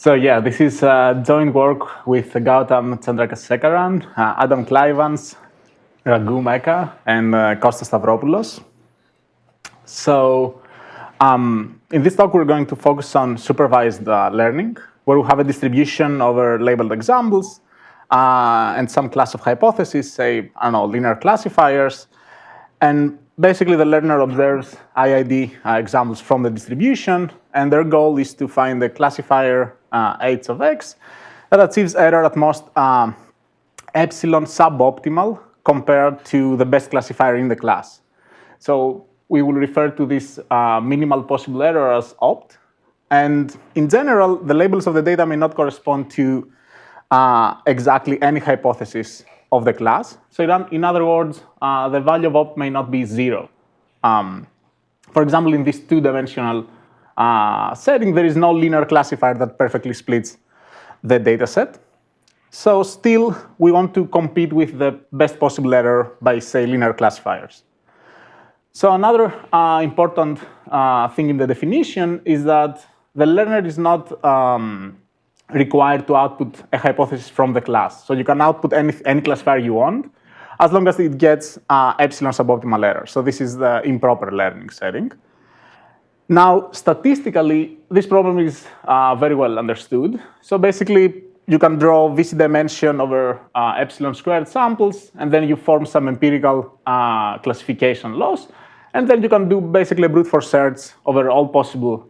So yeah, this is joint work with Gautam Chandrasekaran, Adam Clivans, Raghu Meka, and Kostas Stavropoulos. So in this talk, we're going to focus on supervised learning, where we have a distribution over labeled examples and some class of hypotheses, say, I don't know, linear classifiers. And basically, the learner observes IID examples from the distribution, and their goal is to find the classifier h of x that achieves error at most epsilon suboptimal compared to the best classifier in the class. So we will refer to this minimal possible error as opt. And in general, the labels of the data may not correspond to exactly any hypothesis of the class. So in other words, the value of opt may not be 0. For example, in this two-dimensional setting, there is no linear classifier that perfectly splits the data set. So still, we want to compete with the best possible error by, say, linear classifiers. So another important thing in the definition is that the learner is not required to output a hypothesis from the class. So you can output any classifier you want, as long as it gets epsilon suboptimal error. So this is the improper learning setting. Now, statistically, this problem is very well understood. So basically, you can draw VC dimension over epsilon squared samples, and then you form some empirical classification laws. And then you can do basically a brute force search over all possible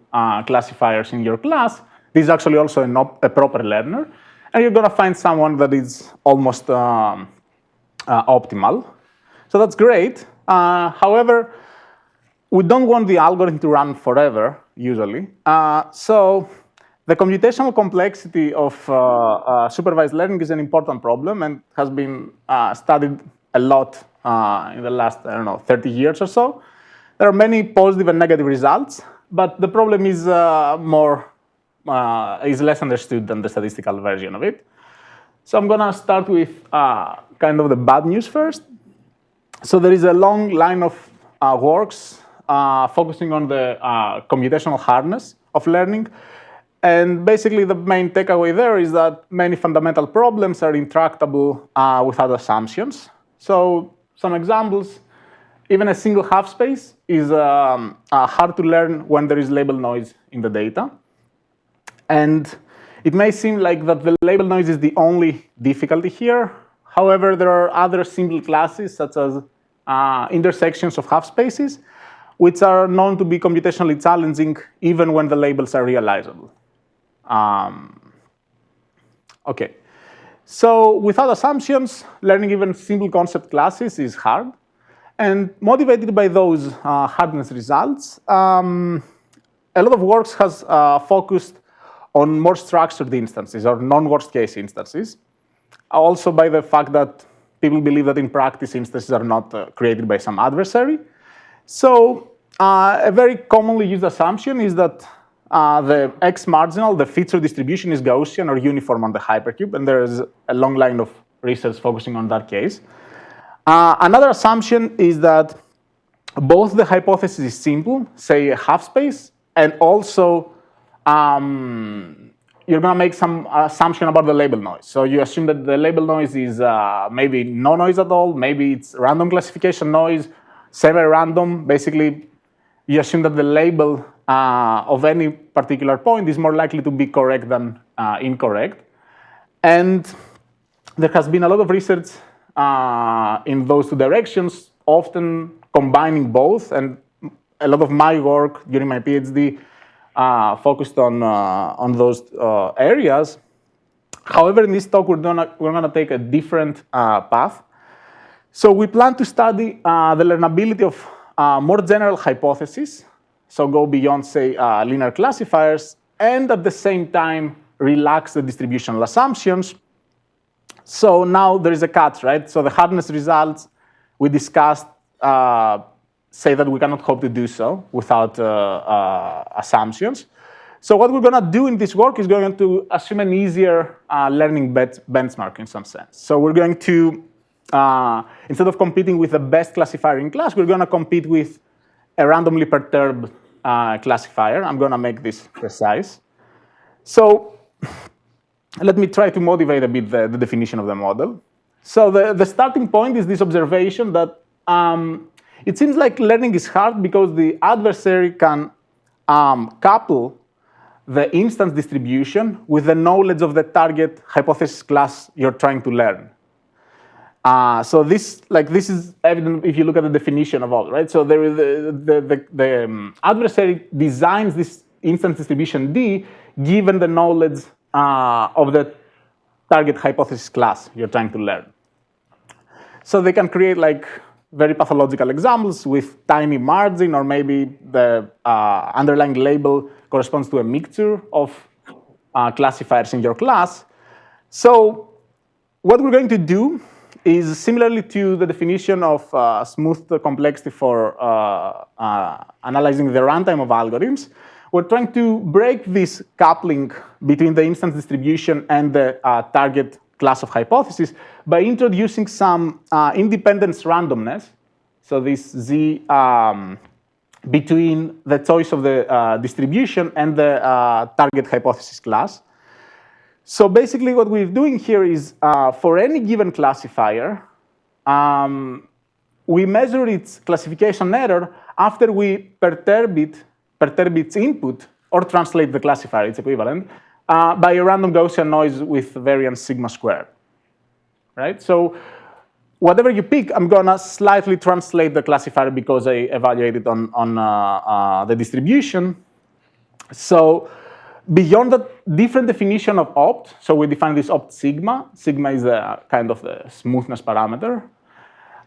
classifiers in your class. This is actually also a proper learner. And you're going to find someone that is almost optimal. So that's great. However, we don't want the algorithm to run forever, usually. So the computational complexity of supervised learning is an important problem and has been studied a lot in the last, 30 years or so. There are many positive and negative results, but the problem is is less understood than the statistical version of it. So I'm going to start with kind of the bad news first. So there is a long line of works focusing on the computational hardness of learning. And basically, the main takeaway there is that many fundamental problems are intractable without assumptions. So some examples, even a single half-space is hard to learn when there is label noise in the data. And it may seem like that the label noise is the only difficulty here. However, there are other simple classes, such as intersections of half-spaces, which are known to be computationally challenging even when the labels are realizable. OK. So without assumptions, learning even simple concept classes is hard. And motivated by those hardness results, a lot of works has focused on more structured instances or non-worst case instances. Also by the fact that people believe that in practice instances are not created by some adversary. So a very commonly used assumption is that the X marginal, the feature distribution, is Gaussian or uniform on the hypercube, and there is a long line of research focusing on that case. Another assumption is that both the hypothesis is simple, say a half space, and also you're going to make some assumption about the label noise. So you assume that the label noise is maybe no noise at all, maybe it's random classification noise, semi-random. Basically, you assume that the label of any particular point is more likely to be correct than incorrect. And there has been a lot of research in those two directions, often combining both. And a lot of my work during my PhD focused on those areas. However, in this talk, we're gonna take a different path. So we plan to study the learnability of more general hypotheses, so go beyond, say, linear classifiers, and at the same time, relax the distributional assumptions. So now there is a catch, right? So the hardness results we discussed say that we cannot hope to do so without assumptions. So what we're going to do in this work is going to assume an easier learning benchmark in some sense. So we're going to, instead of competing with the best classifier in class, we're going to compete with a randomly perturbed classifier. I'm going to make this precise. So let me try to motivate a bit the definition of the model. So the starting point is this observation that it seems like learning is hard because the adversary can couple the instance distribution with the knowledge of the target hypothesis class you're trying to learn. So this is evident if you look at the definition of all, right? So there is the adversary designs this instance distribution D given the knowledge of the target hypothesis class you're trying to learn. So they can create like very pathological examples with tiny margin, or maybe the underlying label corresponds to a mixture of classifiers in your class. So what we're going to do is similarly to the definition of smooth complexity for analyzing the runtime of algorithms, we're trying to break this coupling between the instance distribution and the target class of hypothesis by introducing some independence randomness. So this Z between the choice of the distribution and the target hypothesis class. So basically what we're doing here is for any given classifier, we measure its classification error after we perturb its input or translate the classifier, its equivalent, by a random Gaussian noise with variance sigma squared, right? So whatever you pick, I'm gonna slightly translate the classifier because I evaluated on the distribution. So beyond the different definition of opt, so we define this opt sigma. Sigma is a kind of the smoothness parameter.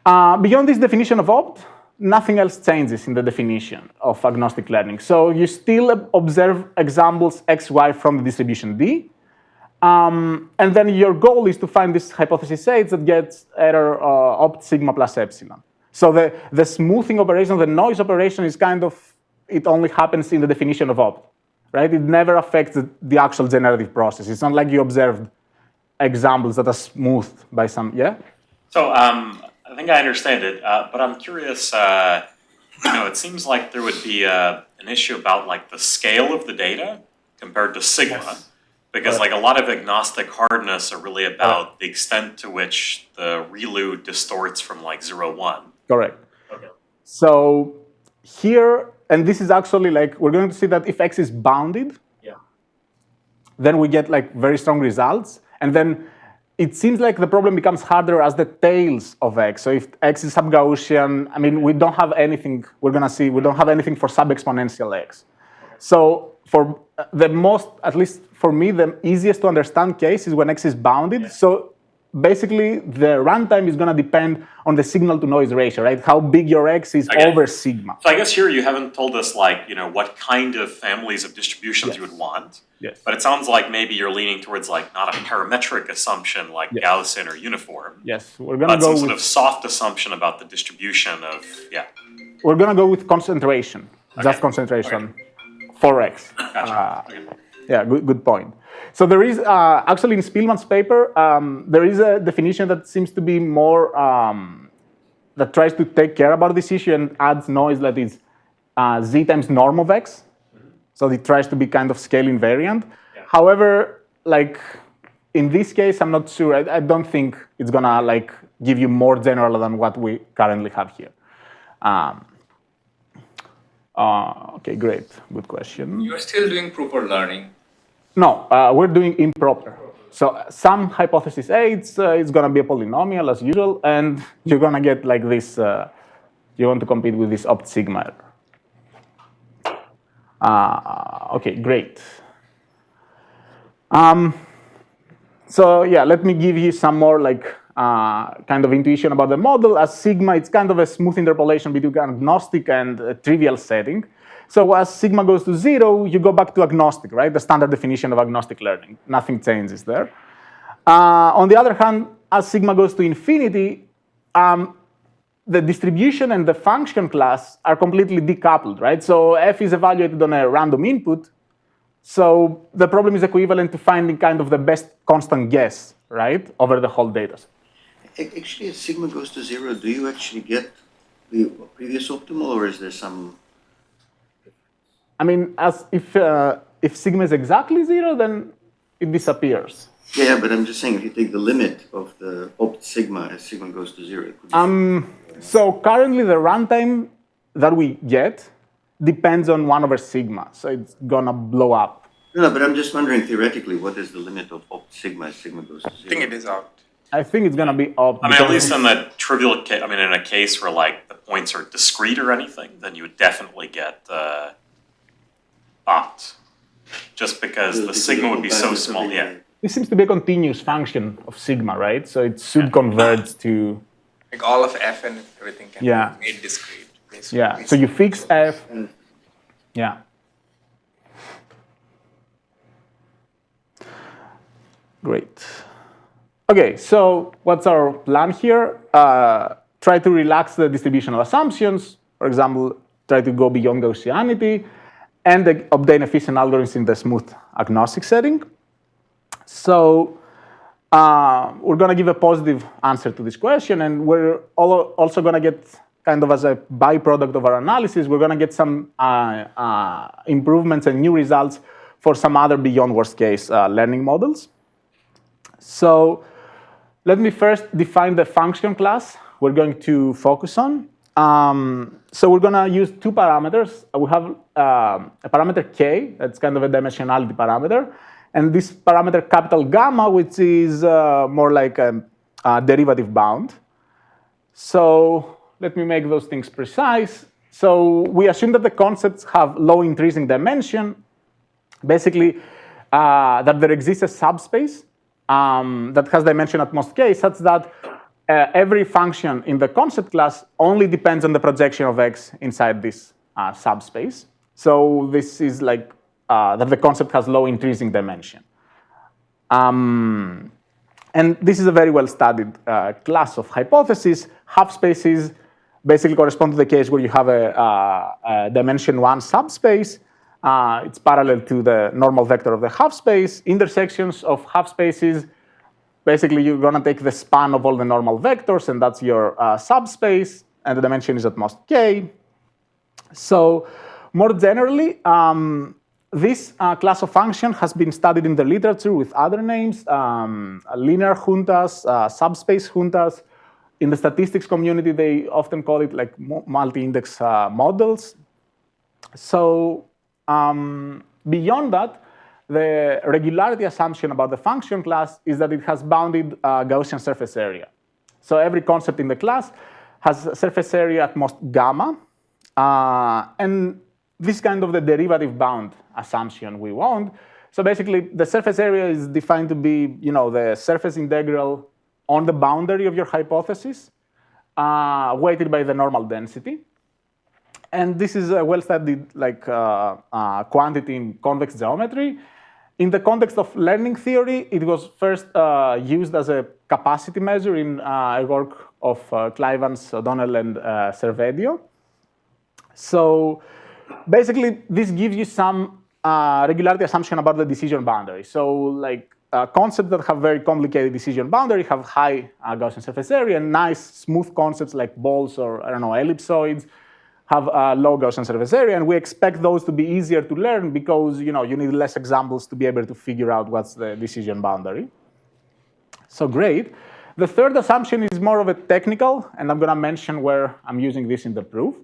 Beyond this definition of opt, nothing else changes in the definition of agnostic learning. So you still observe examples x, y from the distribution D. And then your goal is to find this hypothesis H that gets error opt sigma plus epsilon. So the smoothing operation, the noise operation is kind of, it only happens in the definition of opt, right? It never affects the actual generative process. It's not like you observed examples that are smoothed by some, yeah? So I think I understand it, but I'm curious, it seems like there would be an issue about like the scale of the data compared to sigma. Yes. Because like a lot of agnostic hardness are really about the extent to which the ReLU distorts from like 0, 1. Correct. Okay. So here, and this is actually like, we're going to see that if X is bounded, then we get like very strong results. And then it seems like the problem becomes harder as the tails of X. So if X is sub-Gaussian, I mean, we don't have anything, we're going to see, we don't have anything for sub-exponential X. Okay. So for the most, at least for me, the easiest to understand case is when X is bounded. Yeah. So basically, the runtime is going to depend on the signal to noise ratio, right? How big your X is over sigma. So I guess here you haven't told us like, what kind of families of distributions you would want. Yes. But it sounds like maybe you're leaning towards like not a parametric assumption like Gaussian or uniform. Yes, we're going to go some with sort of soft assumption about the distribution of, We're going to go with concentration, just concentration for X. Gotcha. Yeah, good point. So there is, actually in Spielman's paper, there is a definition that seems to be more, that tries to take care about this issue and adds noise that is Z times norm of X. So it tries to be kind of scale invariant. Yeah. However, like in this case, I'm not sure. I don't think it's gonna like give you more general than what we currently have here. Okay, great. Good question. You're still doing proper learning? No, we're doing improper. So some hypothesis A, it's going to be a polynomial as usual, and you're going to get like this, you want to compete with this opt sigma error. Okay, great. So yeah, let me give you some more like kind of intuition about the model. As sigma, it's kind of a smooth interpolation between agnostic and a trivial setting. So as sigma goes to 0, you go back to agnostic, right? The standard definition of agnostic learning. Nothing changes there. On the other hand, as sigma goes to infinity, the distribution and the function class are completely decoupled, right? So f is evaluated on a random input. So the problem is equivalent to finding kind of the best constant guess, right, over the whole data set. Actually, as sigma goes to 0, do you actually get the previous optimal, or is there some? I mean, as if sigma is exactly 0, then it disappears. Yeah, but I'm just saying, if you take the limit of the opt sigma as sigma goes to 0, it could be So currently the runtime that we get depends on 1 over sigma, so it's gonna blow up. No, but I'm just wondering theoretically, what is the limit of opt sigma as sigma goes to 0? I think it is opt. I think it's gonna be opt. I mean, at least in the trivial case, I mean, in a case where like the points are discrete or anything, then you would definitely get opt, just because the sigma would be so small. Yeah. This seems to be a continuous function of sigma, right? So it should converge to. Like all of f and everything can Yeah. be made discrete. Basically. Yeah. So you fix f. Yeah. Great. Okay, so what's our plan here? Try to relax the distributional assumptions. For example, try to go beyond Gaussianity and obtain efficient algorithms in the smooth agnostic setting. So we're going to give a positive answer to this question, and we're also going to get, kind of as a byproduct of our analysis, we're going to get some improvements and new results for some other beyond worst case learning models. So let me first define the function class we're going to focus on. So we're going to use 2 parameters. We have a parameter k, that's kind of a dimensionality parameter, and this parameter capital gamma, which is more like a derivative bound. So let me make those things precise. So we assume that the concepts have low intrinsic dimension, basically that there exists a subspace that has dimension at most k, such that every function in the concept class only depends on the projection of x inside this subspace. So this is like that the concept has low intrinsic dimension. And this is a very well-studied class of hypotheses. Half-spaces basically correspond to the case where you have a dimension 1 subspace. It's parallel to the normal vector of the half-space. Intersections of half-spaces, basically you're going to take the span of all the normal vectors, and that's your subspace, and the dimension is at most k. So more generally, this class of function has been studied in the literature with other names, linear juntas, subspace juntas. In the statistics community, they often call it like multi-index models. So beyond that, the regularity assumption about the function class is that it has bounded Gaussian surface area. So every concept in the class has a surface area at most gamma, and this is kind of the derivative bound assumption we want. So basically, the surface area is defined to be, the surface integral on the boundary of your hypothesis, weighted by the normal density. And this is a well-studied quantity in convex geometry. In the context of learning theory, it was first used as a capacity measure in a work of Clivans, O'Donnell, and Cervedio. So basically, this gives you some regularity assumption about the decision boundary. So concepts that have very complicated decision boundary have high Gaussian surface area, and nice smooth concepts like balls or, ellipsoids have low Gaussian surface area, and we expect those to be easier to learn because you need less examples to be able to figure out what's the decision boundary. So great. The third assumption is more of a technical, and I'm going to mention where I'm using this in the proof.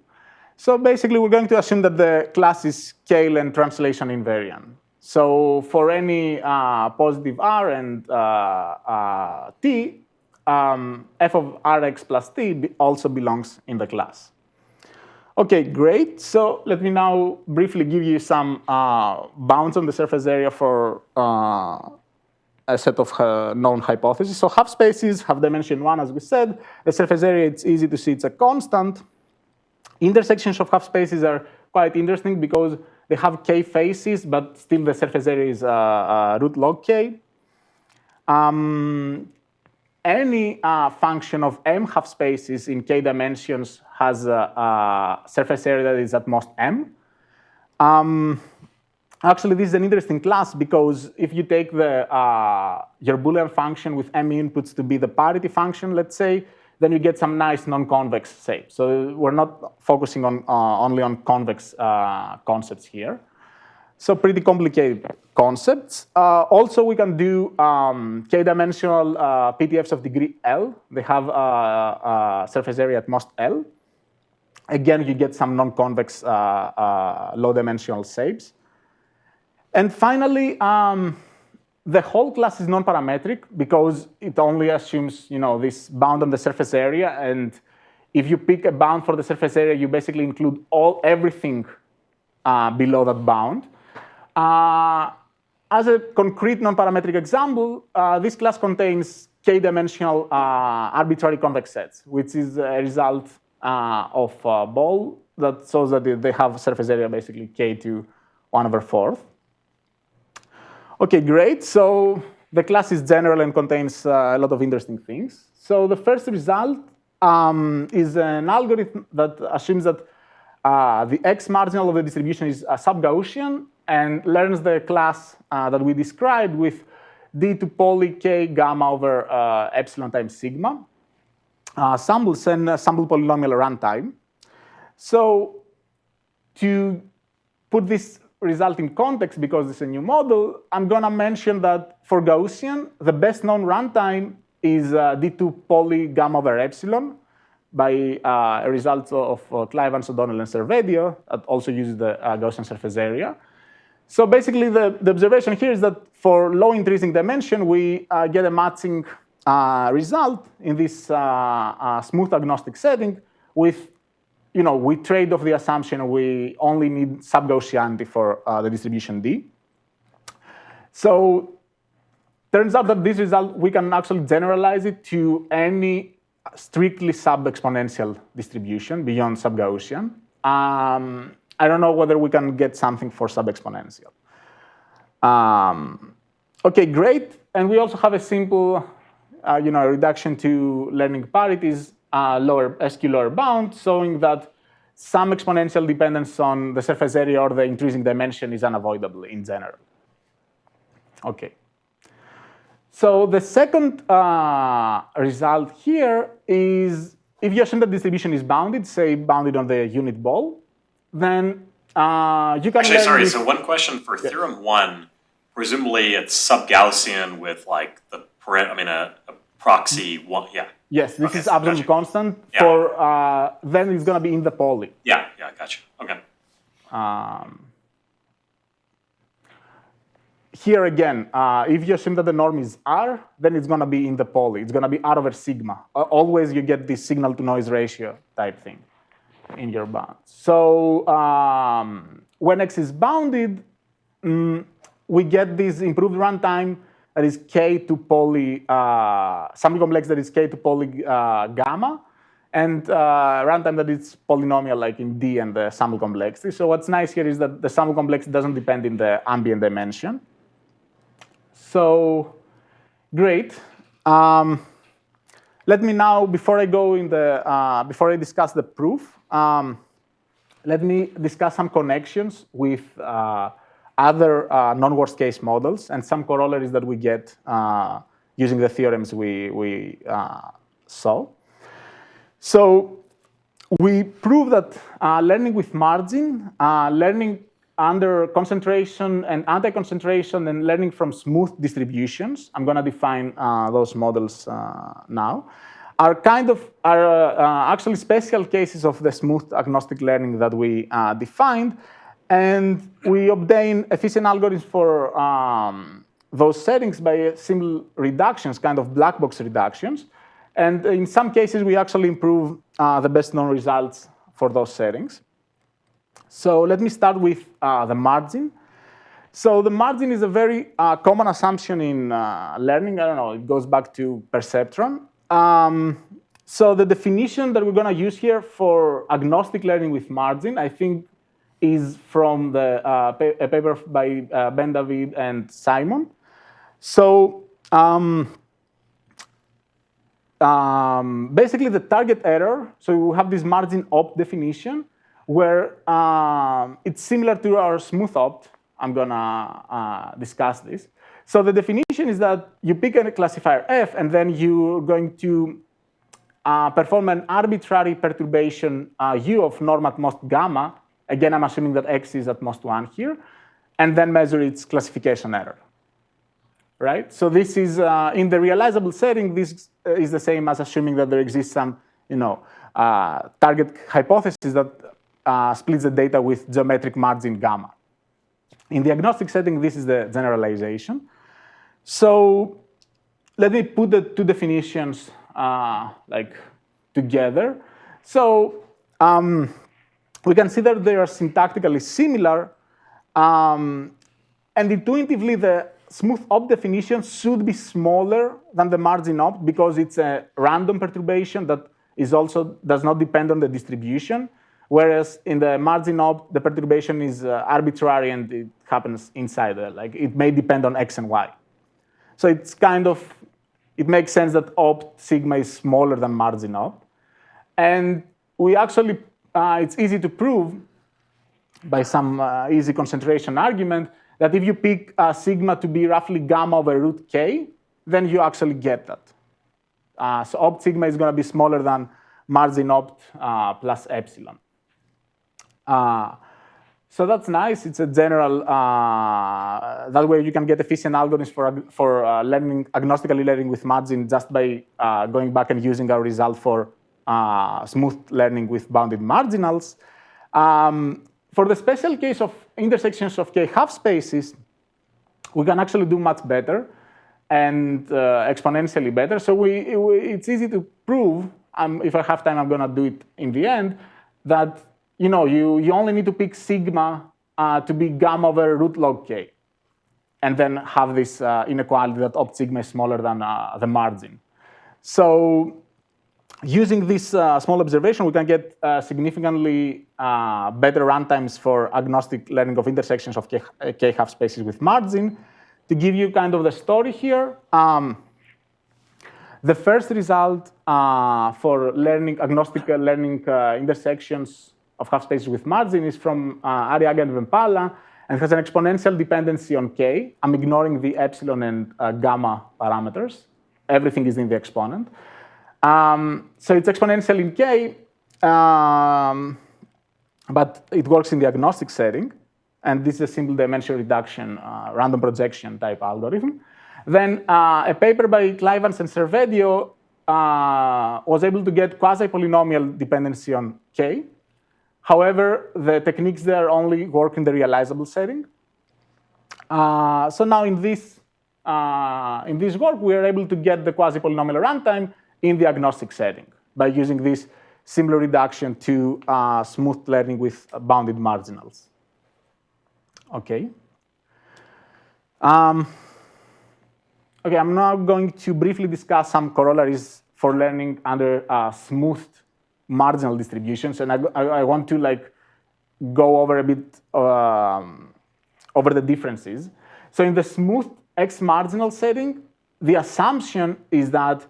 So basically, we're going to assume that the class is scale and translation invariant. So for any positive r and t, f of rx plus t also belongs in the class. Okay, great. So let me now briefly give you some bounds on the surface area for a set of known hypotheses. So half spaces have dimension 1, as we said. The surface area, it's easy to see it's a constant. Intersections of half spaces are quite interesting because they have k faces, but still the surface area is root log k. Any function of m half spaces in k dimensions has a surface area that is at most m. Actually, this is an interesting class because if you take your Boolean function with m inputs to be the parity function, let's say, then you get some nice non-convex shapes. So we're not focusing on only on convex concepts here. So pretty complicated concepts. Also, we can do k-dimensional PTFs of degree L. They have a surface area at most L. Again, you get some non-convex low-dimensional shapes. And finally, the whole class is non-parametric because it only assumes this bound on the surface area. And if you pick a bound for the surface area, you basically include everything below that bound. As a concrete non-parametric example, this class contains k-dimensional arbitrary convex sets, which is a result of a ball that shows that they have surface area basically k to 1/4. OK, great. So the class is general and contains a lot of interesting things. So the first result is an algorithm that assumes that the x marginal of the distribution is sub-Gaussian and learns the class that we described with d to poly k gamma over epsilon times sigma samples and sample polynomial runtime. So to put this result in context, because it's a new model, I'm going to mention that for Gaussian, the best known runtime is d2 poly gamma over epsilon by a result of Clivans, O'Donnell, and Cervedio that also uses the Gaussian surface area. So basically, the observation here is that for low intrinsic dimension, we get a matching result in this smooth agnostic setting with we trade off the assumption we only need sub-Gaussianity for the distribution D. So turns out that this result, we can actually generalize it to any strictly sub-exponential distribution beyond sub-Gaussian. I don't know whether we can get something for sub-exponential. OK, great. And we also have a simple reduction to learning parities, SQ lower bound, showing that some exponential dependence on the surface area or the intrinsic dimension is unavoidable in general. OK. So the second result here is if you assume that distribution is bounded, say bounded on the unit ball, then you can Actually, sorry, so one question for theorem 1, presumably it's sub-Gaussian with like a proxy one, yeah. Yes, this is absolute constant. Yeah. For then it's going to be in the poly. Yeah, gotcha. OK. Here again, if you assume that the norm is R, then it's going to be in the poly. It's going to be R over sigma. Always you get this signal-to-noise ratio type thing in your bound. So when X is bounded, we get this improved runtime that is k to poly, sample complex that is k to poly gamma, and runtime that is polynomial like in D and the sample complexity. So what's nice here is that the sample complexity doesn't depend in the ambient dimension. So great. Let me now, before I go in the, before I discuss the proof, let me discuss some connections with other non-worst case models and some corollaries that we get using the theorems we saw. So we prove that learning with margin, learning under concentration and anti-concentration, and learning from smooth distributions, I'm going to define those models now, are actually special cases of the smooth agnostic learning that we defined. And we obtain efficient algorithms for those settings by simple reductions, kind of black box reductions. And in some cases, we actually improve the best known results for those settings. So let me start with the margin. So the margin is a very common assumption in learning. I don't know, it goes back to perceptron. So the definition that we're going to use here for agnostic learning with margin, I think, is from a paper by Ben David and Simon. So basically, the target error, so we have this margin opt definition, where it's similar to our smooth opt. I'm going to discuss this. So the definition is that you pick a classifier f, and then you're going to perform an arbitrary perturbation u of norm at most gamma. Again, I'm assuming that x is at most 1 here. and then measure its classification error. Right? So this is, in the realizable setting, this is the same as assuming that there exists some target hypothesis that splits the data with geometric margin gamma. In the agnostic setting, this is the generalization. So let me put the two definitions together. So we can see that they are syntactically similar, and intuitively the smooth opt definition should be smaller than the margin opt because it's a random perturbation that does not depend on the distribution, whereas in the margin opt, the perturbation is arbitrary and it happens inside there. Like it may depend on x and y. So it's it makes sense that opt sigma is smaller than margin opt. And we actually, it's easy to prove by some easy concentration argument that if you pick sigma to be roughly gamma over root k, then you actually get that. So opt sigma is going to be smaller than margin opt plus epsilon. So that's nice. It's a general, that way you can get efficient algorithms for agnostically learning with margin just by going back and using our result for smooth learning with bounded marginals. For the special case of intersections of k half spaces, we can actually do much better and exponentially better. So it's easy to prove, if I have time, I'm going to do it in the end, that you only need to pick sigma to be gamma over root log k, and then have this inequality that opt sigma is smaller than the margin. So using this small observation, we can get significantly better runtimes for agnostic learning of intersections of k half spaces with margin. To give you kind of the story here, the first result for agnostic learning intersections of half spaces with margin is from Arriaga and Vempala, and has an exponential dependency on k. I'm ignoring the epsilon and gamma parameters. Everything is in the exponent. So it's exponential in k, but it works in the agnostic setting. And this is a simple dimension reduction, random projection type algorithm. Then a paper by Clivans and Cervedio was able to get quasi-polynomial dependency on k. However, the techniques there only work in the realizable setting. So now in this work, we are able to get the quasi-polynomial runtime in the agnostic setting by using this similar reduction to smooth learning with bounded marginals. Okay. Okay, I'm now going to briefly discuss some corollaries for learning under smooth marginal distributions, and I want to go over a bit over the differences. So in the smooth X marginal setting, the assumption is that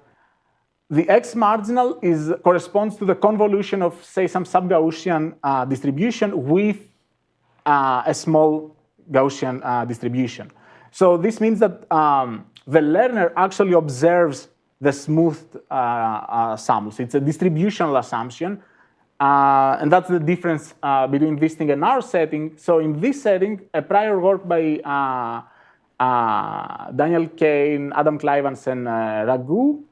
the X marginal corresponds to the convolution of, say, some sub-Gaussian distribution with a small Gaussian distribution. So this means that the learner actually observes the smooth samples. It's a distributional assumption, and that's the difference between this thing and our setting. So in this setting, a prior work by Daniel Kane, Adam Clivans, and Raghu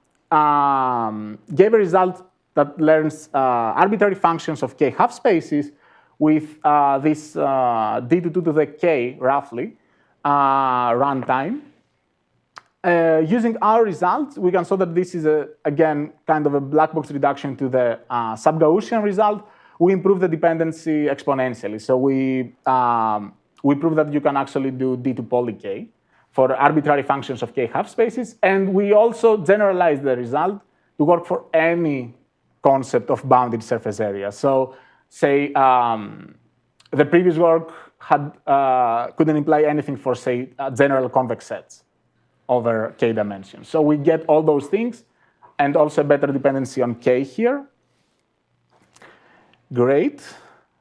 gave a result that learns arbitrary functions of k half spaces with this d2 to the k, roughly, runtime. Using our results, we can show that this is, again, kind of a black box reduction to the sub-Gaussian result. We improve the dependency exponentially. So we prove that you can actually do d2 poly k for arbitrary functions of k half spaces. And we also generalize the result to work for any concept of bounded surface area. So say the previous work couldn't imply anything for, say, general convex sets over k dimensions. So we get all those things, and also a better dependency on k here. Great.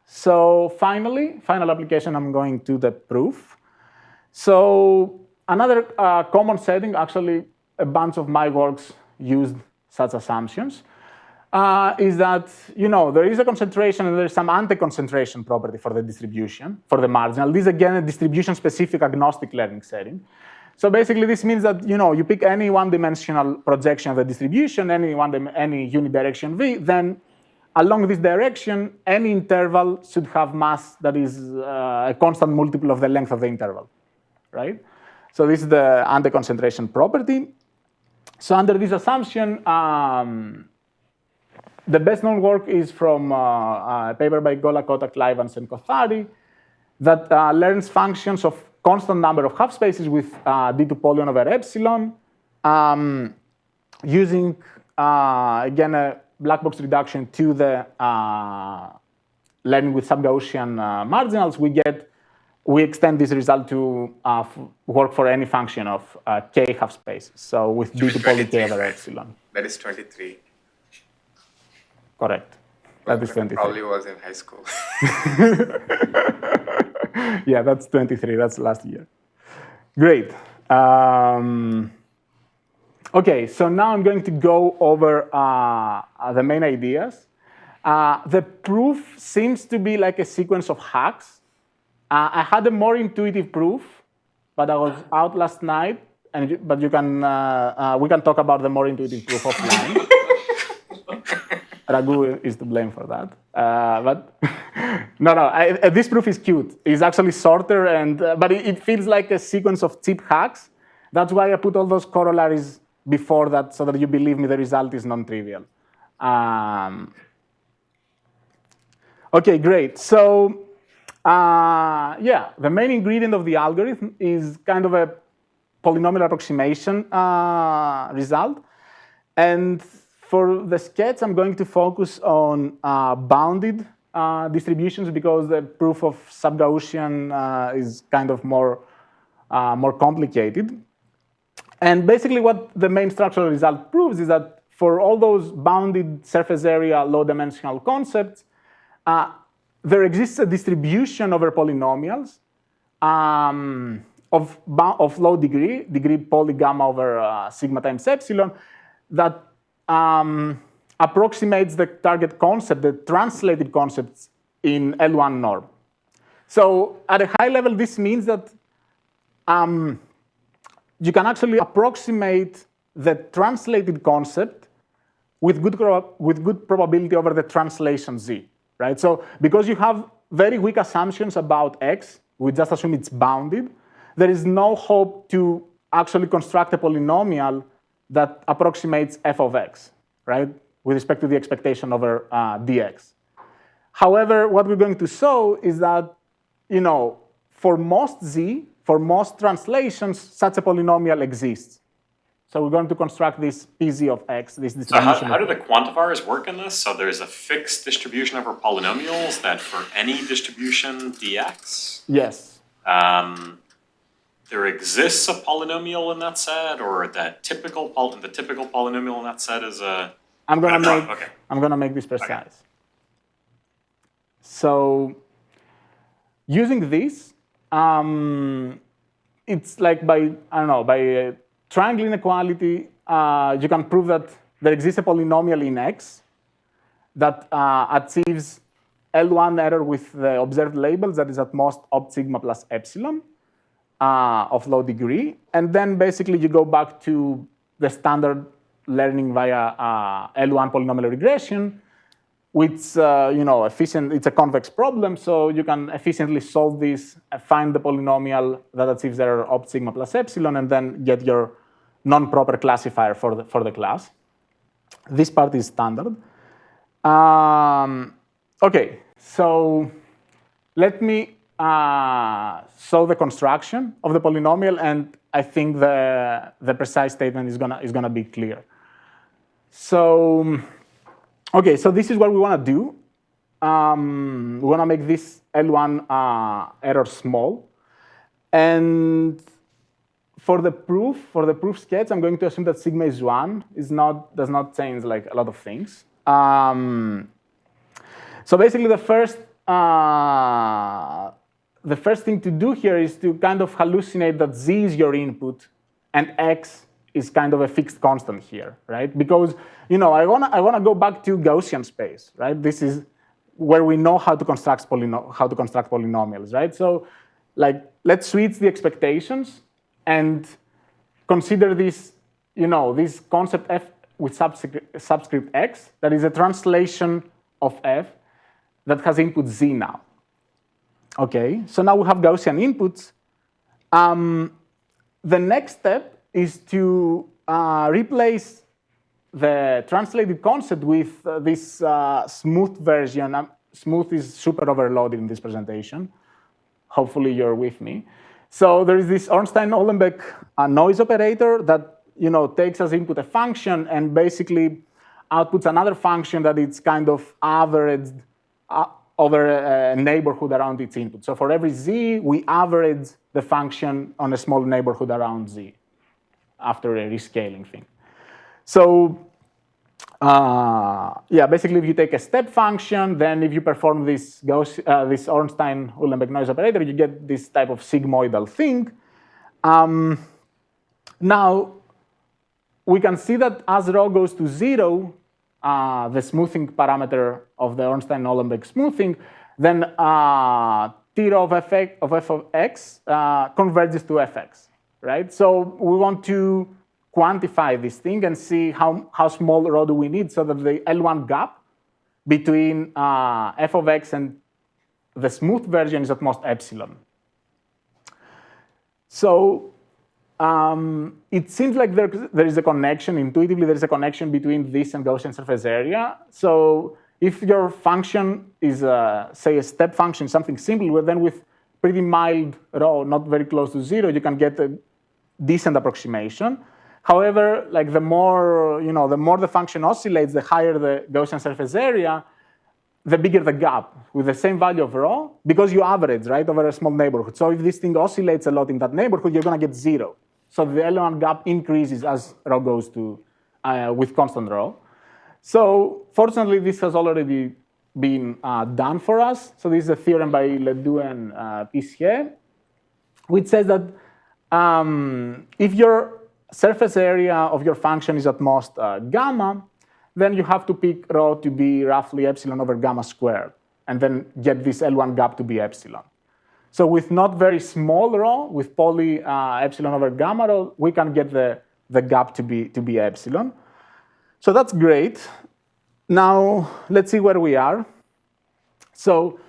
So finally, final application, I'm going to the proof. So another common setting, actually a bunch of my works used such assumptions. is that there is a concentration and there is some anti-concentration property for the distribution, for the marginal. This is again a distribution-specific agnostic learning setting. So basically, this means that you pick any one-dimensional projection of the distribution, any unidirection v, then along this direction, any interval should have mass that is a constant multiple of the length of the interval, right? So this is the anti-concentration property. So under this assumption, the best known work is from a paper by Golakota, Clivans, and Kothari that learns functions of constant number of half-spaces with d2 polyon over epsilon using, again, a black box reduction to the learning with sub-Gaussian marginals. We extend this result to work for any function of k half-spaces. So with d2 poly k over epsilon. That is 23. Correct. That is 23. Probably was in high school. Yeah, that's 23. That's last year. Great. OK, so now I'm going to go over the main ideas. The proof seems to be like a sequence of hacks. I had a more intuitive proof, but I was out last night. But we can talk about the more intuitive proof offline. Raghu is to blame for that. But no, this proof is cute. It's actually shorter, but it feels like a sequence of cheap hacks. That's why I put all those corollaries before that, so that you believe me the result is non-trivial. OK, great. So yeah, the main ingredient of the algorithm is kind of a polynomial approximation result. And for the sketch, I'm going to focus on bounded distributions because the proof of sub-Gaussian is kind of more complicated. And basically what the main structural result proves is that for all those bounded surface area low-dimensional concepts, there exists a distribution over polynomials of low degree poly gamma over sigma times epsilon, that approximates the target concept, the translated concepts in L1 norm. So at a high level, this means that you can actually approximate the translated concept with good probability over the translation z, right? So because you have very weak assumptions about x, we just assume it's bounded, there is no hope to actually construct a polynomial that approximates f of x, right, with respect to the expectation over dx. However, what we're going to show is that, for most z, for most translations, such a polynomial exists. So we're going to construct this PZ of x, this distribution. So how do the quantifiers work in this? So there's a fixed distribution over polynomials that for any distribution dx? Yes. There exists a polynomial in that set, or that the typical polynomial in that set is a... I'm gonna make this precise. Okay. So using this, it's like by triangle inequality, you can prove that there exists a polynomial in X that achieves L1 error with the observed labels that is at most opt sigma plus epsilon of low degree. And then basically you go back to the standard learning via L1 polynomial regression, which, efficient, it's a convex problem, so you can efficiently solve this, find the polynomial that achieves error opt sigma plus epsilon, and then get your non-proper classifier for the class. This part is standard. OK, so let me show the construction of the polynomial, and I think the precise statement is gonna be clear. So, OK, so this is what we want to do. We want to make this L1 error small, and for the proof sketch, I'm going to assume that sigma is 1. Does not change like a lot of things. So basically, the first thing to do here is to kind of hallucinate that z is your input and x is kind of a fixed constant here, right? Because I wanna go back to Gaussian space, right? This is where we know how to construct polynomials, right? So, like, let's switch the expectations and consider this, this concept f with subscript x, that is a translation of f that has input z now. Okay, so now we have Gaussian inputs. The next step is to replace the translated concept with this smooth version. Smooth is super overloaded in this presentation. Hopefully you're with me. So there is this Ornstein-Uhlenbeck noise operator that takes as input a function and basically outputs another function that it's kind of averaged over a neighborhood around its input. So for every z, we average the function on a small neighborhood around z after a rescaling thing. So basically if you take a step function, then if you perform this Ornstein-Uhlenbeck noise operator, you get this type of sigmoidal thing. Now, we can see that as rho goes to 0, the smoothing parameter of the Ornstein-Uhlenbeck smoothing, then T rho of f of x converges to fx, right? So we want to quantify this thing and see how small rho do we need so that the L1 gap between f of x and the smooth version is at most epsilon. So it seems like there is a connection, intuitively there is a connection between this and Gaussian surface area. So if your function is, say, a step function, something simple, well, then with pretty mild rho, not very close to 0, you can get a decent approximation. However, like the more the function oscillates, the higher the Gaussian surface area, the bigger the gap with the same value of rho, because you average, right, over a small neighborhood. So if this thing oscillates a lot in that neighborhood, you're going to get 0. So the L1 gap increases as rho goes to, with constant rho. So fortunately, this has already been done for us. So this is a theorem by Ledoux and Pissier, which says that if your surface area of your function is at most gamma, then you have to pick rho to be roughly epsilon over gamma squared, and then get this L1 gap to be epsilon. So with not very small rho, with poly epsilon over gamma rho, we can get the gap to be epsilon. So that's great. Now let's see where we are. So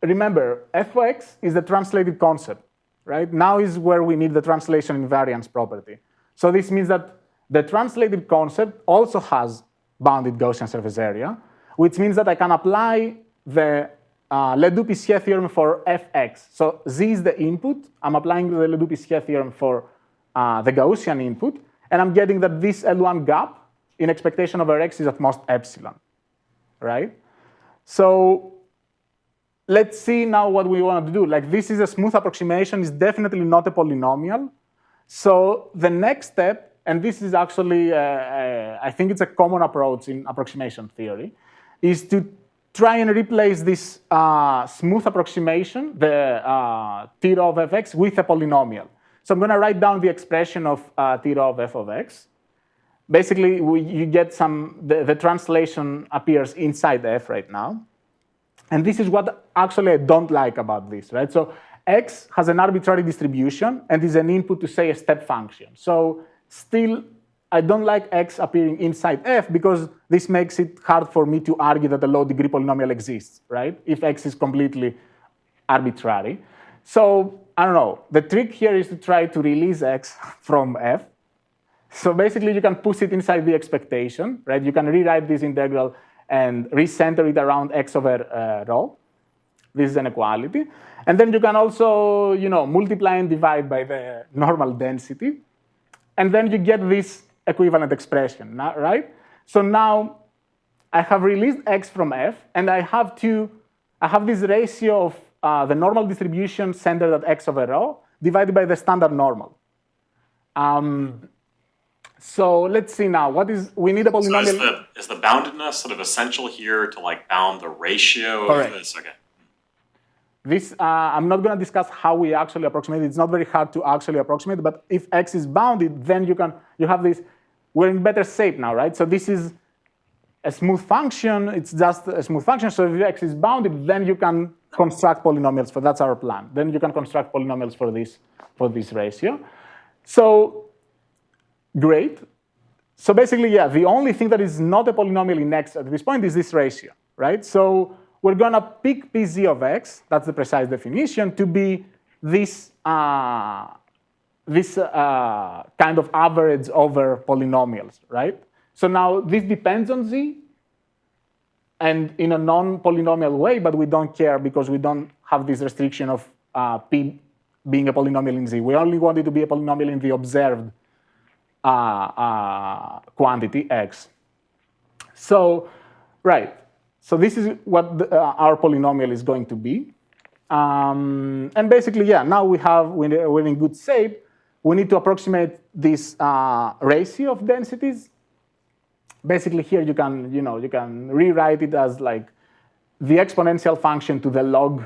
remember, f(x) is the translated concept, right? Now is where we need the translation invariance property. So this means that the translated concept also has bounded Gaussian surface area, which means that I can apply the Ledoux-Pissier theorem for fx. So z is the input. I'm applying the Ledoux-Pissier theorem for the Gaussian input, and I'm getting that this L1 gap in expectation over x is at most epsilon, right? So let's see now what we want to do. Like, this is a smooth approximation. It's definitely not a polynomial. So the next step, and this is actually, I think it's a common approach in approximation theory, is to try and replace this smooth approximation, the T rho of fx, with a polynomial. So I'm going to write down the expression of T rho of f of x. Basically, you get the translation appears inside f right now. And this is what actually I don't like about this, right? So x has an arbitrary distribution and is an input to, say, a step function. So still, I don't like x appearing inside f because this makes it hard for me to argue that a low-degree polynomial exists, right? If x is completely arbitrary. So I don't know. The trick here is to try to release x from f. So basically, you can push it inside the expectation, right? You can rewrite this integral and recenter it around x over rho. This is an equality. And then you can also, multiply and divide by the normal density. And then you get this equivalent expression, right? So now I have released x from f, and I have this ratio of the normal distribution centered at x over rho divided by the standard normal. So let's see now. We need a polynomial. So is the boundedness sort of essential here to like bound the ratio Correct. of this? Okay. This, I'm not going to discuss how we actually approximate it. It's not very hard to actually approximate, but if x is bounded, then you have this, we're in better shape now, right? So this is a smooth function. It's just a smooth function. So if x is bounded, then you can construct polynomials for, that's our plan. Then you can construct polynomials for this ratio. So great. So basically, yeah, the only thing that is not a polynomial in x at this point is this ratio, right? So we're going to pick Pz of x, that's the precise definition, to be this, kind of average over polynomials, right? So now this depends on z, and in a non-polynomial way, but we don't care because we don't have this restriction of p being a polynomial in z. We only want it to be a polynomial in the observed quantity x. So, right. So this is what our polynomial is going to be. And basically, yeah, now we're in good shape. We need to approximate this ratio of densities. Basically, here you can rewrite it as like the exponential function to the log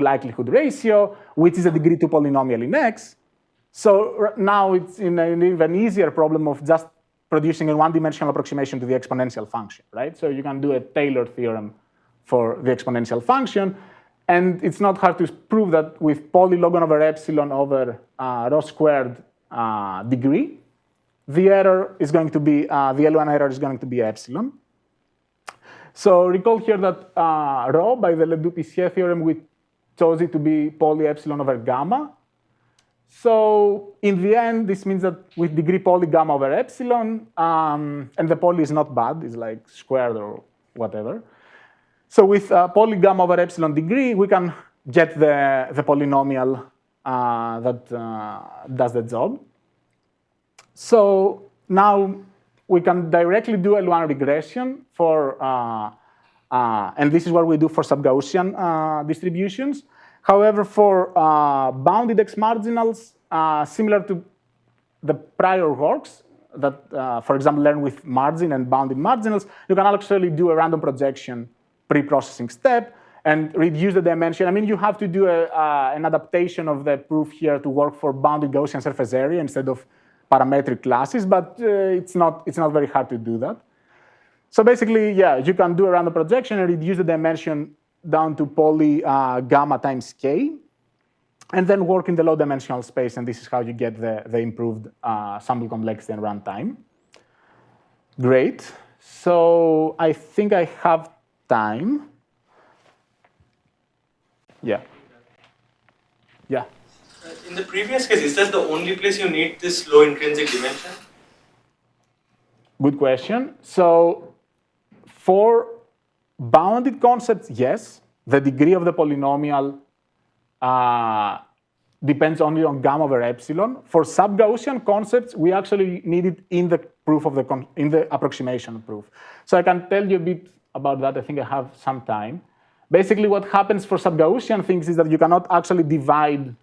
likelihood ratio, which is a degree 2 polynomial in x. So now it's in an even easier problem of just producing a one-dimensional approximation to the exponential function, right? So you can do a Taylor theorem for the exponential function. And it's not hard to prove that with poly log 1 over epsilon over rho squared degree, the error is going to be, the L1 error is going to be epsilon. So recall here that rho, by the Ledoux-Pissier theorem, we chose it to be poly epsilon over gamma. So in the end, this means that with degree poly gamma over epsilon, and the poly is not bad, it's like squared or whatever. So with poly gamma over epsilon degree, we can get the polynomial that does the job. So now we can directly do L1 regression for, and this is what we do for sub-Gaussian distributions. However, for bounded x marginals, similar to the prior works that, for example, learn with margin and bounded marginals, you can actually do a random projection pre-processing step and reduce the dimension. I mean, you have to do an adaptation of the proof here to work for bounded Gaussian surface area instead of parametric classes, but it's not very hard to do that. So basically, yeah, you can do a random projection and reduce the dimension down to poly gamma times k, and then work in the low dimensional space, and this is how you get the improved sample complexity and runtime. Great. So I think I have time. Yeah. Yeah. In the previous case, is that the only place you need this low intrinsic dimension? Good question. So for bounded concepts, yes. The degree of the polynomial depends only on gamma over epsilon. For sub-Gaussian concepts, we actually need it in the proof of in the approximation proof. So I can tell you a bit about that. I think I have some time. Basically, what happens for sub-Gaussian things is that you cannot actually divide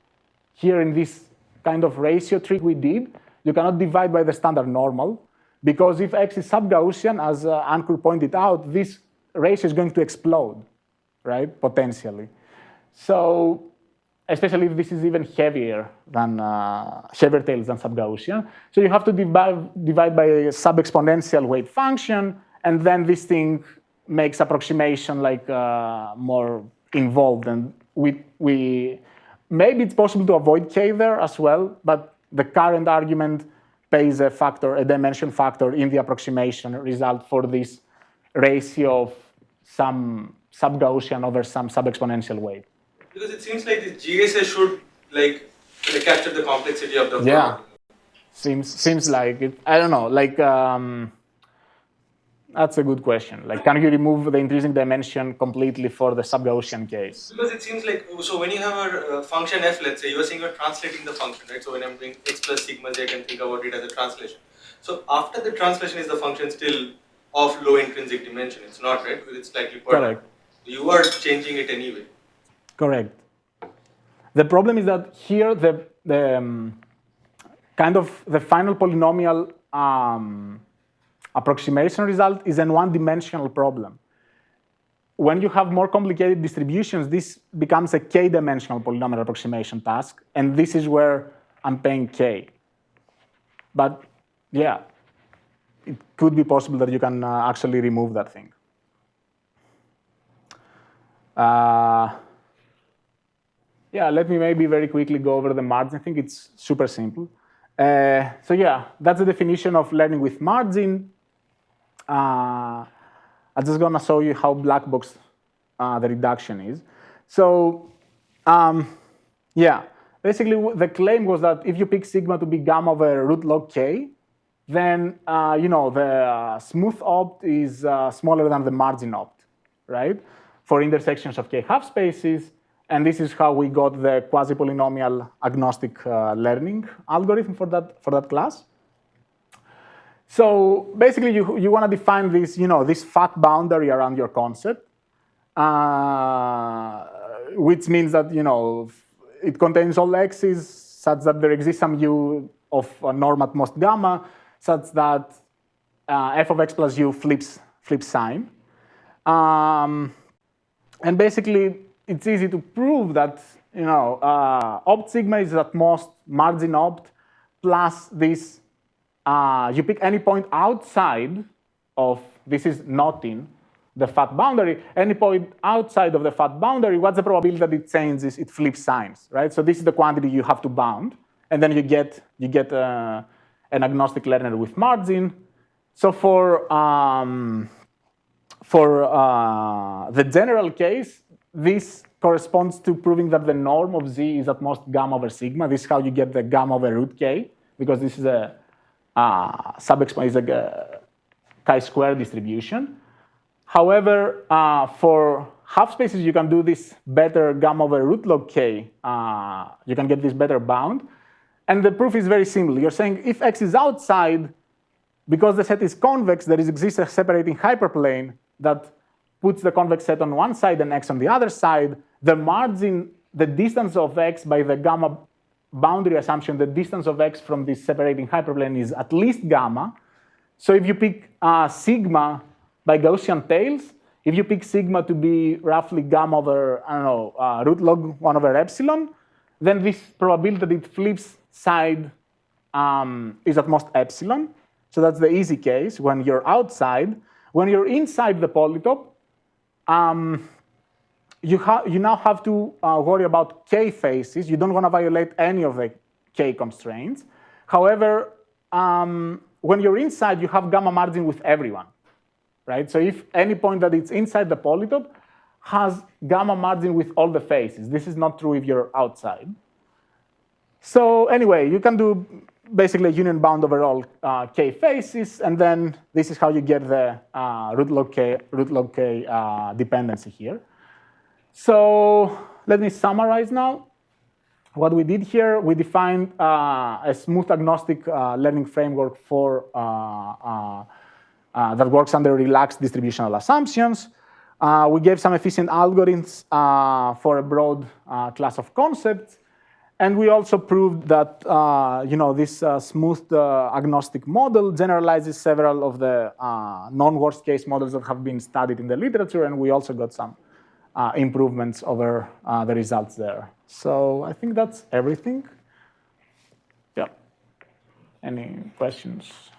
here in this kind of ratio trick we did. You cannot divide by the standard normal, because if x is sub-Gaussian, as EnCORE pointed out, this ratio is going to explode, right, potentially. So especially if this is even heavier than heavier tails than sub-Gaussian. So you have to divide by a sub-exponential weight function, and then this thing makes approximation like more involved. And maybe it's possible to avoid k there as well, but the current argument pays a dimension factor in the approximation result for this ratio of some sub-Gaussian over some sub-exponential weight. Because it seems like the GSA should capture the complexity of the yeah. Seems like it. I don't know. Like that's a good question. Like, can you remove the intrinsic dimension completely for the sub-Gaussian case? Because it seems like, so when you have a function f, let's say, you're saying you're translating the function, right? So when I'm doing x plus sigma z, I can think about it as a translation. So after the translation, is the function still of low intrinsic dimension? It's not, right? Because it's slightly per. Correct. You are changing it anyway. Correct. The problem is that here the kind of the final polynomial approximation result is a one-dimensional problem. when you have more complicated distributions, this becomes a k-dimensional polynomial approximation task, and this is where I'm paying k. But yeah, it could be possible that you can actually remove that thing. Yeah, let me maybe very quickly go over the margin. I think it's super simple. So yeah, that's the definition of learning with margin. I'm just going to show you how black box the reduction is. So yeah, basically the claim was that if you pick sigma to be gamma over root log k, then the smooth opt is smaller than the margin opt, right? For intersections of k half spaces. And this is how we got the quasi-polynomial agnostic learning algorithm for that class. So basically, you want to define this, this fat boundary around your concept, which means that it contains all x's such that there exists some u of a norm at most gamma, such that f of x plus u flips sign. And basically, it's easy to prove that opt sigma is at most margin opt plus this. You pick any point outside of, this is not in the fat boundary, any point outside of the fat boundary, what's the probability that it changes, it flips signs, right? So this is the quantity you have to bound, and then you get an agnostic learner with margin. So for the general case, this corresponds to proving that the norm of z is at most gamma over sigma. This is how you get the gamma over root k, because this is a is a chi-square distribution. However, for half spaces, you can do this better gamma over root log k. You can get this better bound. And the proof is very simple. You're saying if x is outside, because the set is convex, there exists a separating hyperplane that puts the convex set on one side and x on the other side. The margin, the distance of x by the gamma boundary assumption, the distance of x from this separating hyperplane is at least gamma. So if you pick sigma by Gaussian tails, if you pick sigma to be roughly gamma over, root log 1 over epsilon, then this probability that it flips side is at most epsilon. So that's the easy case when you're outside. When you're inside the polytope, you now have to worry about k faces. You don't want to violate any of the k constraints. However, when you're inside, you have gamma margin with everyone, right? So if any point that it's inside the polytope has gamma margin with all the faces. This is not true if you're outside. So anyway, you can do basically a union bound over all k faces, and then this is how you get the root log k dependency here. So let me summarize now. What we did here, we defined a smooth agnostic learning framework for that works under relaxed distributional assumptions. We gave some efficient algorithms for a broad class of concepts. And we also proved that this smooth agnostic model generalizes several of the non-worst case models that have been studied in the literature, and we also got some improvements over the results there. So I think that's everything. Yeah. Any questions?